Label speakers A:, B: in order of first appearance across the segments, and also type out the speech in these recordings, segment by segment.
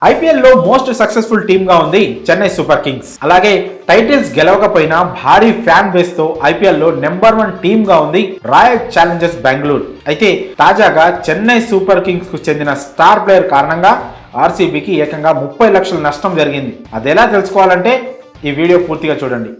A: IPL లో most successful team గా ఉంది చెన్నై సూపర్ కింగ్స్. అలాగే టైటిల్స్ గెలవకపోయినా భారీ ఫ్యాన్ బేస్ తో ఐపీఎల్ లో నెంబర్ 1 టీమ్ గా ఉంది రాయల్ ఛాలెంజర్స్ బెంగళూరు. అయితే తాజాగా చెన్నై సూపర్ కింగ్స్ కు చెందిన స్టార్ ప్లేయర్ కారణంగా ఆర్సీబీకి ఏకంగా 30 లక్షల నష్టం జరిగింది. అదెలా తెలుసుకోవాలంటే ఈ వీడియో పూర్తిగా చూడండి.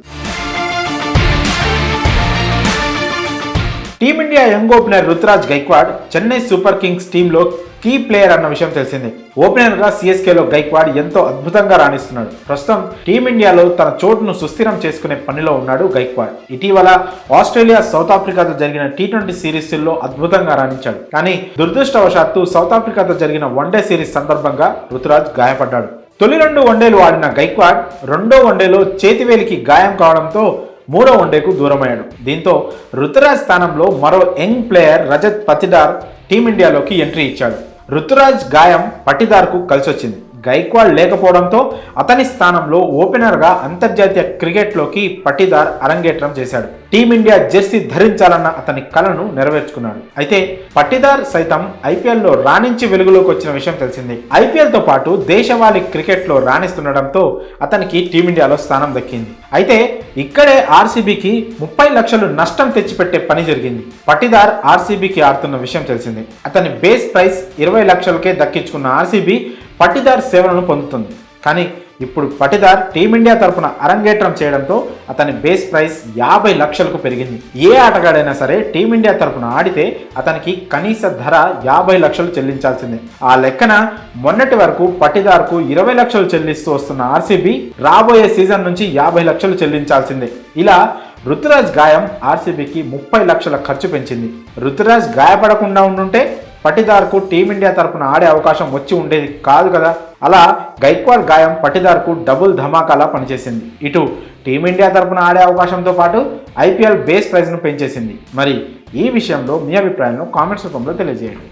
A: Team India young opener Ruturaj Gaikwad Chennai super kings టీంలో కీ ప్లేయర్ అన్న విషయం తెలిసిందే. ఓపెనర్ గా సిఎస్కేలో గైక్వాడ్ ఎంతో అద్భుతంగా రాణిస్తున్నాడు. ప్రస్తుతం టీమిండియాలో తన చోటును సుస్థిరం చేసుకునే పనిలో ఉన్నాడు గైక్వాడ్. ఇటీవల ఆస్ట్రేలియా సౌత్ ఆఫ్రికాతో జరిగిన T20 సిరీస్లో అద్భుతంగా రాణించాడు. కానీ దురదృష్టవశాత్తు సౌత్ ఆఫ్రికాతో జరిగిన వన్డే సిరీస్ సందర్భంగా రుతురాజ్ గాయపడ్డాడు. తొలి 2 వన్డేలు ఆడిన గైక్వాడ్ రెండో వన్డేలో చేతివేలికి గాయం కావడంతో మూడో వన్డేకు దూరమయ్యాడు. దీంతో రుతురాజ్ స్థానంలో మరో యంగ్ ప్లేయర్ రజత్ పటిదార్ టీమిండియాలోకి ఎంట్రీ ఇచ్చాడు. రుతురాజ్ గాయం పటిదార్కు కలిసొచ్చింది. గైక్వాడ్ లేకపోవడంతో అతని స్థానంలో ఓపెనర్గా అంతర్జాతీయ క్రికెట్లోకి పటిదార్ అరంగేట్రం చేశాడు. టీమిండియా జెర్సీ ధరించాలన్న అతని కలను నెరవేర్చుకున్నాడు. అయితే పటిదార్ సైతం ఐపీఎల్లో రాణించి వెలుగులోకి వచ్చిన విషయం తెలిసింది. ఐపీఎల్తో పాటు దేశవాళీ క్రికెట్లో రాణిస్తుండడంతో అతనికి టీమిండియాలో స్థానం దక్కింది. అయితే ఇక్కడే ఆర్సీబీకి 30 లక్షలు నష్టం తెచ్చిపెట్టే పని జరిగింది. పటిదార్ ఆర్సీబీకి ఆడుతున్న విషయం తెలిసింది. అతని బేస్ ప్రైస్ 20 లక్షలకే దక్కించుకున్న ఆర్సీబీ పటిదార్ సేవలను పొందుతుంది. కానీ ఇప్పుడు పటిదార్ టీమిండియా తరపున అరంగేట్రం చేయడంతో అతని బేస్ ప్రైస్ 50 లక్షలకు పెరిగింది. ఏ ఆటగాడైనా సరే టీమిండియా తరపున ఆడితే అతనికి కనీస ధర 50 లక్షలు చెల్లించాల్సిందే. ఆ లెక్కన మొన్నటి వరకు పటిదార్కు 20 లక్షలు చెల్లిస్తూ వస్తున్న ఆర్సీబీ రాబోయే సీజన్ నుంచి 50 లక్షలు చెల్లించాల్సిందే. ఇలా రుతురాజ్ గాయం ఆర్సీబీకి 30 లక్షల ఖర్చు పెంచింది. రుతురాజ్ గాయపడకుండా ఉండుంటే పటిదార్కు టీమిండియా తరపున ఆడే అవకాశం వచ్చి ఉండేది కాదు కదా. అలా గైక్వాడ్ గాయం పటిదార్కు డబుల్ ధమాకాలా పనిచేసింది. ఇటు టీమిండియా తరపున ఆడే అవకాశంతో పాటు ఐపీఎల్ బేస్ ప్రైజ్ను పెంచేసింది. మరి ఈ విషయంలో మీ అభిప్రాయాలను కామెంట్స్ రూపంలో తెలియజేయండి.